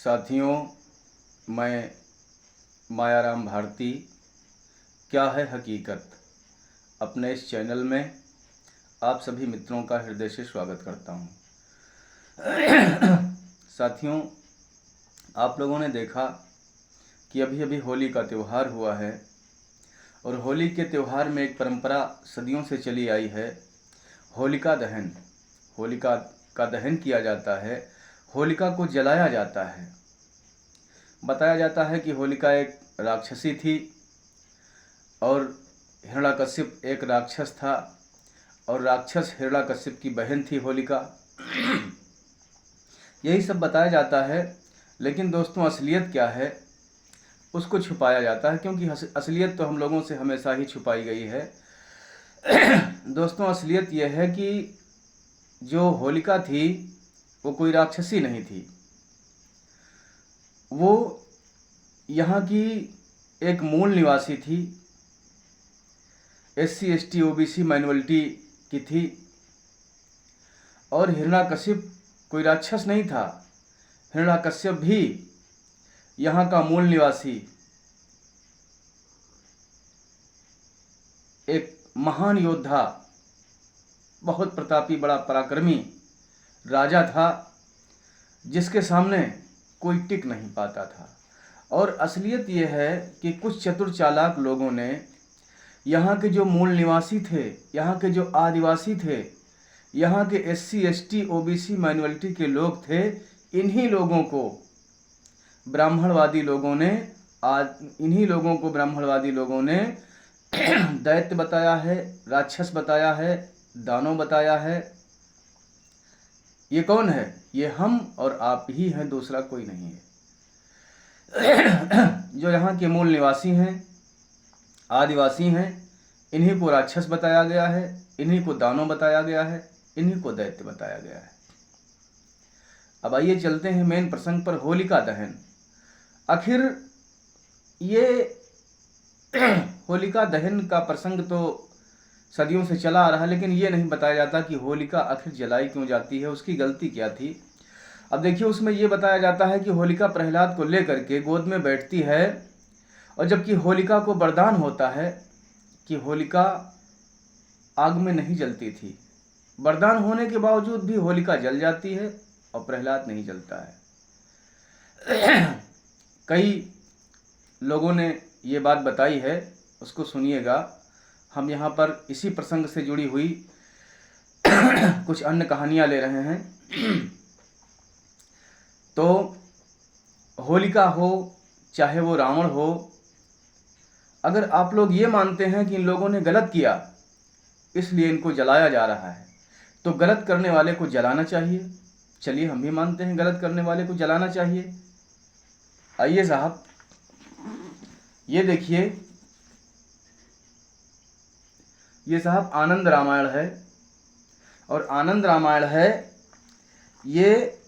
साथियों, मैं मायाराम भारती, क्या है हकीकत, अपने इस चैनल में आप सभी मित्रों का हृदय से स्वागत करता हूं। साथियों, आप लोगों ने देखा कि अभी अभी होली का त्यौहार हुआ है और होली के त्यौहार में एक परंपरा सदियों से चली आई है, होलिका दहन। होलिका का दहन किया जाता है, होलिका को जलाया जाता है। बताया जाता है कि होलिका एक राक्षसी थी और हिरण्यकश्यप एक राक्षस था और राक्षस हिरण्यकश्यप की बहन थी होलिका। यही सब बताया जाता है, लेकिन दोस्तों असलियत क्या है उसको छुपाया जाता है, क्योंकि असलियत तो हम लोगों से हमेशा ही छुपाई गई है। दोस्तों असलियत यह है कि जो होलिका थी वो कोई राक्षसी नहीं थी, वो यहाँ की एक मूल निवासी थी, SC ST OBC माइनॉरिटी की थी। और हिरण्यकश्यप कोई राक्षस नहीं था, हिरण्यकश्यप भी यहाँ का मूल निवासी एक महान योद्धा, बहुत प्रतापी, बड़ा पराक्रमी राजा था, जिसके सामने कोई टिक नहीं पाता था। और असलियत यह है कि कुछ चतुर चालाक लोगों ने यहाँ के जो मूल निवासी थे, यहाँ के जो आदिवासी थे, यहाँ के SC ST OBC माइनॉरिटी के लोग थे, इन्हीं लोगों को ब्राह्मणवादी लोगों ने दैत्य बताया है, राक्षस बताया है, दानव बताया है। ये कौन है? ये हम और आप ही हैं, दूसरा कोई नहीं है। जो यहाँ के मूल निवासी हैं, आदिवासी हैं, इन्हीं को राक्षस बताया गया है, इन्हीं को दानव बताया गया है, इन्हीं को दैत्य बताया गया है। अब आइए चलते हैं मेन प्रसंग पर, होलिका दहन। आखिर ये होलिका दहन का प्रसंग तो सदियों से चला आ रहा है, लेकिन ये नहीं बताया जाता कि होलिका आखिर जलाई क्यों जाती है, उसकी गलती क्या थी। अब देखिए, उसमें ये बताया जाता है कि होलिका प्रहलाद को लेकर के गोद में बैठती है, और जबकि होलिका को वरदान होता है कि होलिका आग में नहीं जलती थी, वरदान होने के बावजूद भी होलिका जल जाती है और प्रहलाद नहीं जलता है। कई लोगों ने ये बात बताई है, उसको सुनिएगा। हम यहाँ पर इसी प्रसंग से जुड़ी हुई कुछ अन्य कहानियाँ ले रहे हैं। तो होलिका हो चाहे वो रावण हो, अगर आप लोग ये मानते हैं कि इन लोगों ने गलत किया इसलिए इनको जलाया जा रहा है, तो गलत करने वाले को जलाना चाहिए। चलिए, हम भी मानते हैं गलत करने वाले को जलाना चाहिए। आइए साहब, ये देखिए, ये साहब आनंद रामायण है, और आनंद रामायण है ये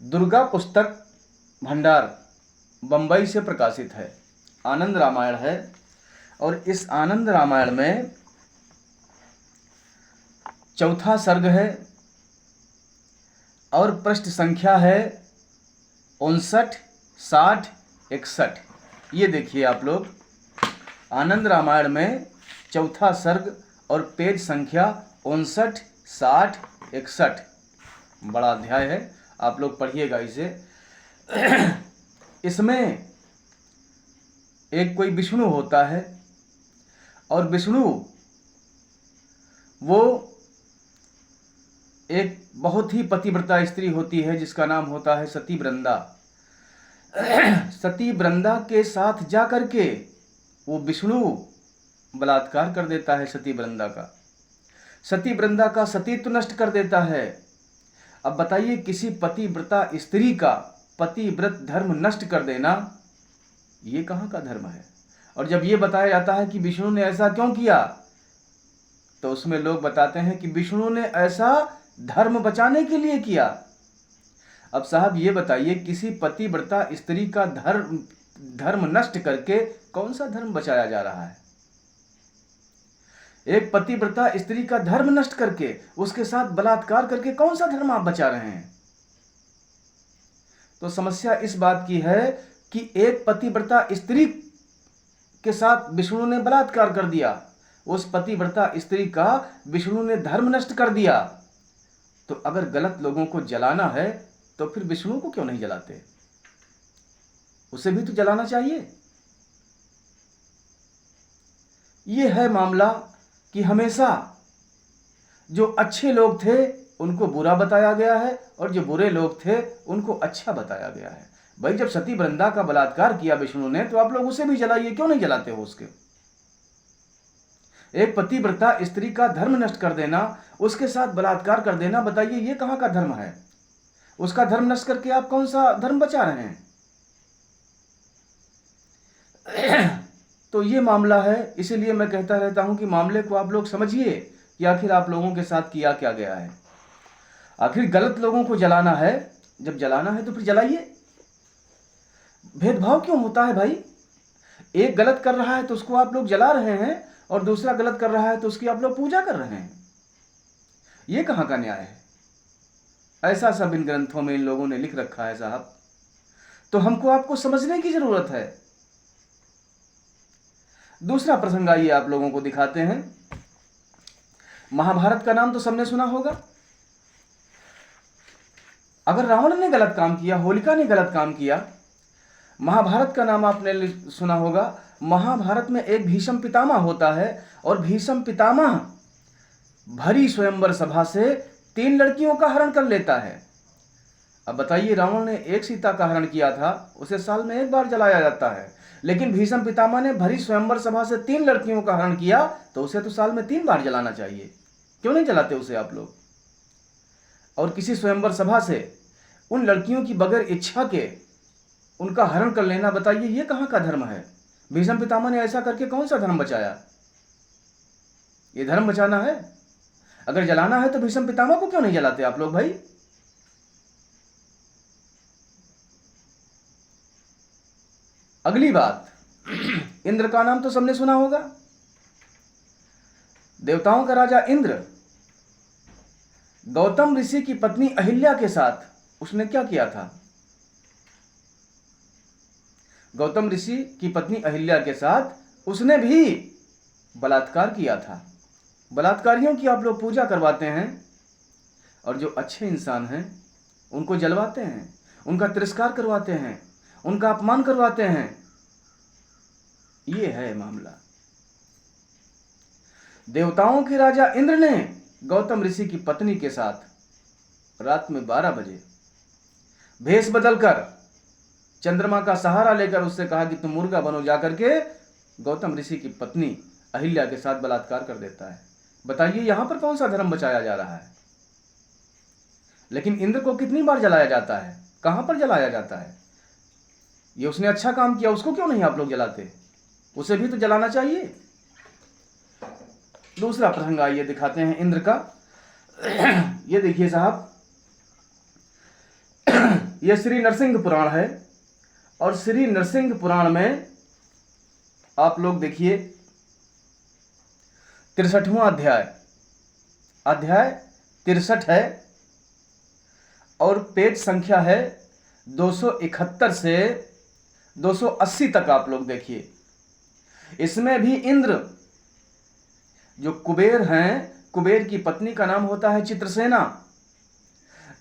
दुर्गा पुस्तक भंडार बंबई से प्रकाशित है। आनंद रामायण है, और इस आनंद रामायण में चौथा सर्ग है और पृष्ठ संख्या है 59, 60, 61। ये देखिए आप लोग, आनंद रामायण में चौथा सर्ग और पेज संख्या 59, 60, 61। बड़ा अध्याय है, आप लोग पढ़िएगा इसे। इसमें एक कोई विष्णु होता है, और विष्णु वो एक बहुत ही पतिव्रता स्त्री होती है जिसका नाम होता है सती वृंदा। सती वृंदा के साथ जाकर के वो विष्णु बलात्कार कर देता है सती वृंदा का, सती वृंदा का सतीत्व नष्ट कर देता है। अब बताइए, किसी पतिव्रता स्त्री का पतिव्रत धर्म नष्ट कर देना, ये कहाँ का धर्म है? और जब ये बताया जाता है कि विष्णु ने ऐसा क्यों किया, तो उसमें लोग बताते हैं कि विष्णु ने ऐसा धर्म बचाने के लिए किया। अब साहब ये बताइए, किसी पतिव्रता स्त्री का धर्म नष्ट करके कौन सा धर्म बचाया जा रहा है? एक पतिव्रता स्त्री का धर्म नष्ट करके, उसके साथ बलात्कार करके कौन सा धर्म आप बचा रहे हैं? तो समस्या इस बात की है कि एक पतिव्रता स्त्री के साथ विष्णु ने बलात्कार कर दिया, उस पतिव्रता स्त्री का विष्णु ने धर्म नष्ट कर दिया। तो अगर गलत लोगों को जलाना है तो फिर विष्णु को क्यों नहीं जलाते? उसे भी तो जलाना चाहिए। ये है मामला कि हमेशा जो अच्छे लोग थे उनको बुरा बताया गया है और जो बुरे लोग थे उनको अच्छा बताया गया है। भाई जब सती वृंदा का बलात्कार किया विष्णु ने तो आप लोग उसे भी जलाइए, क्यों नहीं जलाते हो उसके? एक पतिव्रता स्त्री का धर्म नष्ट कर देना, उसके साथ बलात्कार कर देना, बताइए ये कहां का धर्म है? उसका धर्म नष्ट करके आप कौन सा धर्म बचा रहे हैं? तो ये मामला है। इसीलिए मैं कहता रहता हूं कि मामले को आप लोग समझिए कि आखिर आप लोगों के साथ किया क्या गया है। आखिर गलत लोगों को जलाना है, जब जलाना है तो फिर जलाइए। भेदभाव क्यों होता है भाई? एक गलत कर रहा है तो उसको आप लोग जला रहे हैं और दूसरा गलत कर रहा है तो उसकी आप लोग पूजा कर रहे हैं। ये कहां का न्याय है? ऐसा सब इन ग्रंथों में इन लोगों ने लिख रखा है साहब। तो हमको आपको समझने की जरूरत है। दूसरा प्रसंग आइए आप लोगों को दिखाते हैं। महाभारत का नाम तो सबने सुना होगा। अगर रावण ने गलत काम किया, होलिका ने गलत काम किया, महाभारत का नाम आपने सुना होगा। महाभारत में एक भीष्म पितामह होता है और भीष्म पितामह भरी स्वयंवर सभा से 3 लड़कियों का हरण कर लेता है। अब बताइए, रावण ने एक सीता का हरण किया था, उसे साल में 1 बार जलाया जाता है, लेकिन भीष्म पितामह ने भरी स्वयंवर सभा से 3 लड़कियों का हरण किया तो उसे तो साल में 3 बार जलाना चाहिए। क्यों नहीं जलाते उसे आप लोग? और किसी स्वयंवर सभा से उन लड़कियों की बगैर इच्छा के उनका हरण कर लेना, बताइए ये कहां का धर्म है? भीष्म पितामह ने ऐसा करके कौन सा धर्म बचाया? ये धर्म बचाना है? अगर जलाना है तो भीष्म पितामह को क्यों नहीं जलाते आप लोग भाई? अगली बात, इंद्र का नाम तो सबने सुना होगा। देवताओं का राजा इंद्र गौतम ऋषि की पत्नी अहिल्या के साथ उसने क्या किया था? गौतम ऋषि की पत्नी अहिल्या के साथ उसने भी बलात्कार किया था। बलात्कारियों की आप लोग पूजा करवाते हैं और जो अच्छे इंसान हैं उनको जलवाते हैं, उनका तिरस्कार करवाते हैं, उनका अपमान करवाते हैं। ये है मामला। देवताओं के राजा इंद्र ने गौतम ऋषि की पत्नी के साथ रात में 12 बजे भेष बदलकर चंद्रमा का सहारा लेकर उससे कहा कि तुम मुर्गा बनो, जाकर के गौतम ऋषि की पत्नी अहिल्या के साथ बलात्कार कर देता है। बताइए यहां पर कौन सा धर्म बचाया जा रहा है? लेकिन इंद्र को कितनी बार जलाया जाता है? कहां पर जलाया जाता है? ये उसने अच्छा काम किया, उसको क्यों नहीं आप लोग जलाते? उसे भी तो जलाना चाहिए। दूसरा प्रसंग आइए दिखाते हैं इंद्र का। ये देखिए साहब, यह श्री नरसिंह पुराण है और श्री नरसिंह पुराण में आप लोग देखिए 63वां अध्याय 63 है और पेज संख्या है 271 से 280 तक। आप लोग देखिए, इसमें भी इंद्र जो कुबेर हैं, कुबेर की पत्नी का नाम होता है चित्रसेना।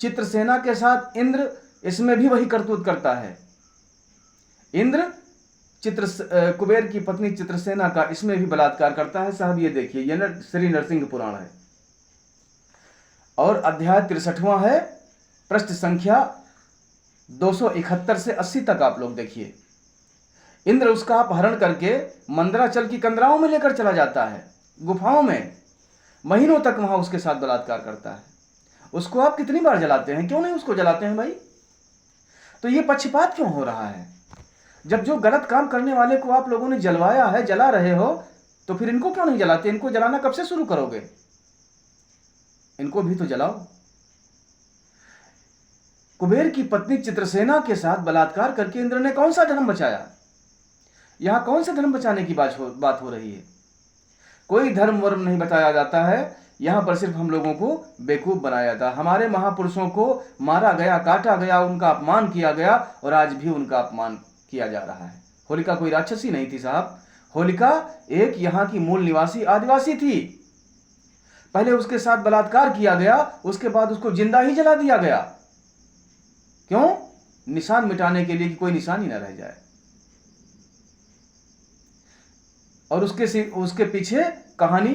चित्रसेना के साथ इंद्र इसमें भी वही करतूत करता है। इंद्र कुबेर की पत्नी चित्रसेना का इसमें भी बलात्कार करता है साहब। ये देखिए, यह श्री नरसिंह पुराण है और अध्याय 63वां है, पृष्ठ संख्या 271 से 80 तक। आप लोग देखिए, इंद्र उसका अपहरण करके मंदराचल की कंदराओं में लेकर चला जाता है, गुफाओं में महीनों तक वहां उसके साथ बलात्कार करता है। उसको आप कितनी बार जलाते हैं? क्यों नहीं उसको जलाते हैं भाई? तो ये पक्षपात क्यों हो रहा है? जब जो गलत काम करने वाले को आप लोगों ने जलवाया है, जला रहे हो, तो फिर इनको क्यों नहीं जलाते? इनको जलाना कब से शुरू करोगे? इनको भी तो जलाओ। कुबेर की पत्नी चित्रसेना के साथ बलात्कार करके इंद्र ने कौन सा धर्म बचाया? यहां कौन से धर्म बचाने की बात हो रही है? कोई धर्म वर्म नहीं बताया जाता है। यहाँ पर सिर्फ हम लोगों को बेवकूफ़ बनाया जाता। हमारे महापुरुषों को मारा गया, काटा गया, उनका अपमान किया गया और आज भी उनका अपमान किया जा रहा है। होलिका कोई राक्षसी नहीं थी साहब। होलिका एक यहाँ की मूल निवासी आदिवासी थी। पहले उसके साथ बलात्कार किया गया, उसके बाद उसको जिंदा ही जला दिया गया। क्यों? निशान मिटाने के लिए कि कोई निशान ही न रह जाए। और उसके पीछे कहानी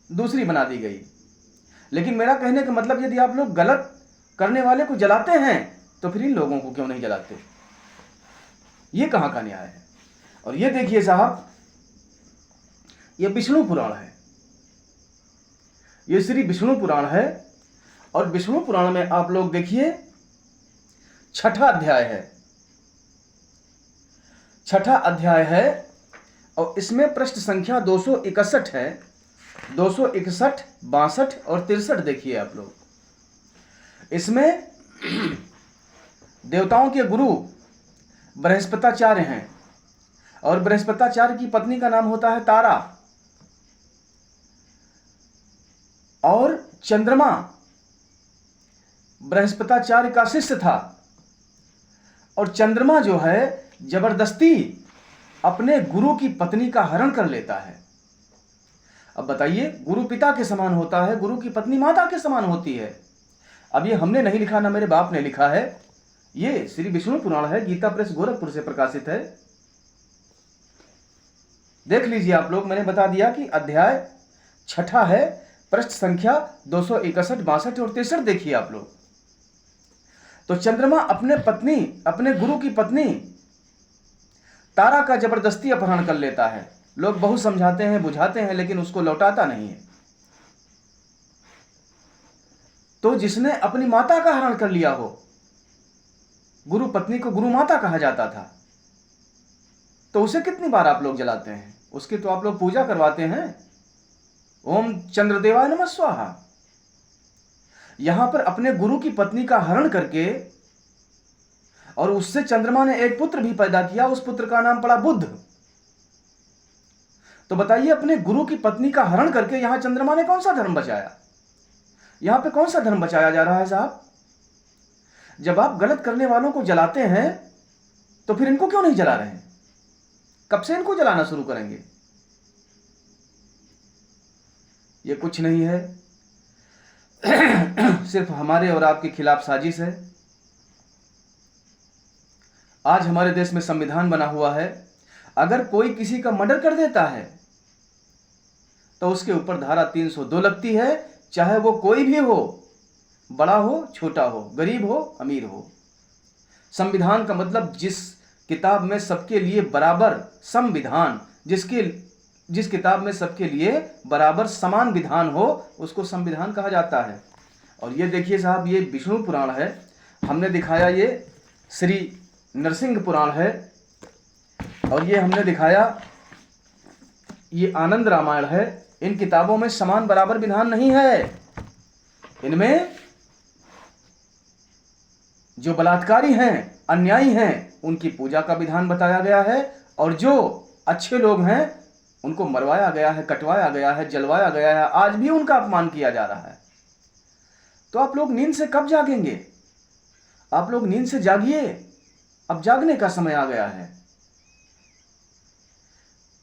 दूसरी बना दी गई। लेकिन मेरा कहने का मतलब, यदि आप लोग गलत करने वाले को जलाते हैं तो फिर इन लोगों को क्यों नहीं जलाते? ये कहां का न्याय है? और ये देखिए साहब, ये विष्णु पुराण है, ये श्री विष्णु पुराण है। और विष्णु पुराण में आप लोग देखिए, छठा अध्याय है, छठा अध्याय है और इसमें पृष्ठ संख्या 261 है। 261, 62 और 63 देखिए आप लोग। इसमें देवताओं के गुरु बृहस्पताचार्य हैं और बृहस्पताचार्य की पत्नी का नाम होता है तारा। और चंद्रमा बृहस्पताचार्य का शिष्य था। और चंद्रमा जो है जबरदस्ती अपने गुरु की पत्नी का हरण कर लेता है। अब बताइए, गुरु पिता के समान होता है, गुरु की पत्नी माता के समान होती है। अब ये हमने नहीं लिखा, ना मेरे बाप ने लिखा है, ये श्री विष्णु पुराण है, गीता प्रेस गोरखपुर से प्रकाशित है। देख लीजिए आप लोग, मैंने बता दिया कि अध्याय छठा है, पृष्ठ संख्या 261, 62 और 63 देखिए आप लोग। तो चंद्रमा अपने गुरु की पत्नी तारा का जबरदस्ती अपहरण कर लेता है। लोग बहुत समझाते हैं, बुझाते हैं, लेकिन उसको लौटाता नहीं है। तो जिसने अपनी माता का हरण कर लिया हो, गुरु पत्नी को गुरु माता कहा जाता था, तो उसे कितनी बार आप लोग जलाते हैं? उसकी तो आप लोग पूजा करवाते हैं। ओम चंद्रदेवाय नमः स्वाहा। यहां पर अपने गुरु की पत्नी का हरण करके और उससे चंद्रमा ने एक पुत्र भी पैदा किया, उस पुत्र का नाम पड़ा बुध। तो बताइए, अपने गुरु की पत्नी का हरण करके यहां चंद्रमा ने कौन सा धर्म बचाया? यहां पे कौन सा धर्म बचाया जा रहा है साहब? जब आप गलत करने वालों को जलाते हैं तो फिर इनको क्यों नहीं जला रहे हैं? कब से इनको जलाना शुरू करेंगे? ये कुछ नहीं है, सिर्फ हमारे और आपके खिलाफ साजिश है। आज हमारे देश में संविधान बना हुआ है, अगर कोई किसी का मर्डर कर देता है तो उसके ऊपर धारा 302 लगती है, चाहे वो कोई भी हो, बड़ा हो छोटा हो, गरीब हो अमीर हो। संविधान का मतलब जिस किताब में सबके लिए बराबर संविधान, जिस किताब में सबके लिए बराबर समान विधान हो, उसको संविधान कहा जाता है। और ये देखिए साहब, ये विष्णु पुराण है, हमने दिखाया ये श्री नरसिंह पुराण है, और ये हमने दिखाया ये आनंद रामायण है। इन किताबों में समान बराबर विधान नहीं है। इनमें जो बलात्कारी हैं, अन्यायी हैं, उनकी पूजा का विधान बताया गया है, और जो अच्छे लोग हैं उनको मरवाया गया है, कटवाया गया है, जलवाया गया है, आज भी उनका अपमान किया जा रहा है। तो आप लोग नींद से कब जागेंगे? आप लोग नींद से जागिए, अब जागने का समय आ गया है।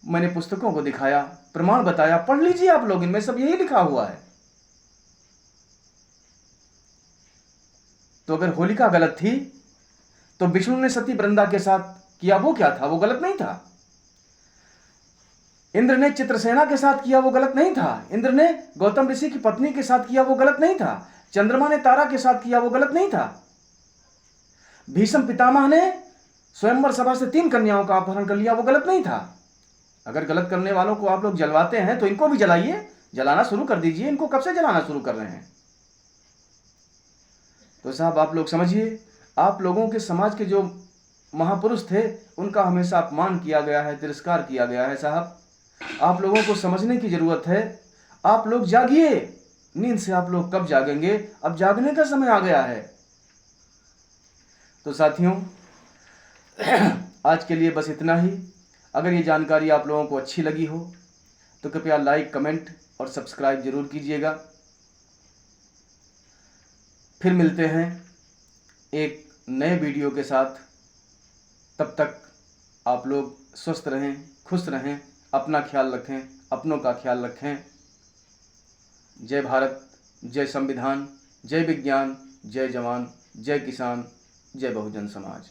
मैंने पुस्तकों को दिखाया, प्रमाण बताया, पढ़ लीजिए आप लोग, इनमें सब यही लिखा हुआ है। तो अगर होलिका गलत थी तो विष्णु ने सती वृंदा के साथ किया वो क्या था? वो गलत नहीं था। इंद्र ने चित्रसेना के साथ किया वो गलत नहीं था। इंद्र ने गौतम ऋषि की पत्नी के साथ किया वो गलत नहीं था। चंद्रमा ने तारा के साथ किया वो गलत नहीं था। भीष्म पितामह ने स्वयंवर सभा से 3 कन्याओं का अपहरण कर लिया, वो गलत नहीं था। अगर गलत करने वालों को आप लोग जलवाते हैं तो इनको भी जलाइए, जलाना शुरू कर दीजिए। इनको कब से जलाना शुरू कर रहे हैं? तो साहब आप लोग समझिए, आप लोगों के समाज के जो महापुरुष थे उनका हमेशा अपमान किया गया है, तिरस्कार किया गया है। साहब आप लोगों को समझने की जरूरत है। आप लोग जागिए, नींद से आप लोग कब जागेंगे? अब जागने का समय आ गया है। तो साथियों, आज के लिए बस इतना ही। अगर ये जानकारी आप लोगों को अच्छी लगी हो तो कृपया लाइक, कमेंट और सब्सक्राइब जरूर कीजिएगा। फिर मिलते हैं एक नए वीडियो के साथ। तब तक आप लोग स्वस्थ रहें, खुश रहें, अपना ख्याल रखें, अपनों का ख्याल रखें। जय भारत, जय संविधान, जय विज्ञान, जय जवान, जय किसान, जय बहुजन समाज।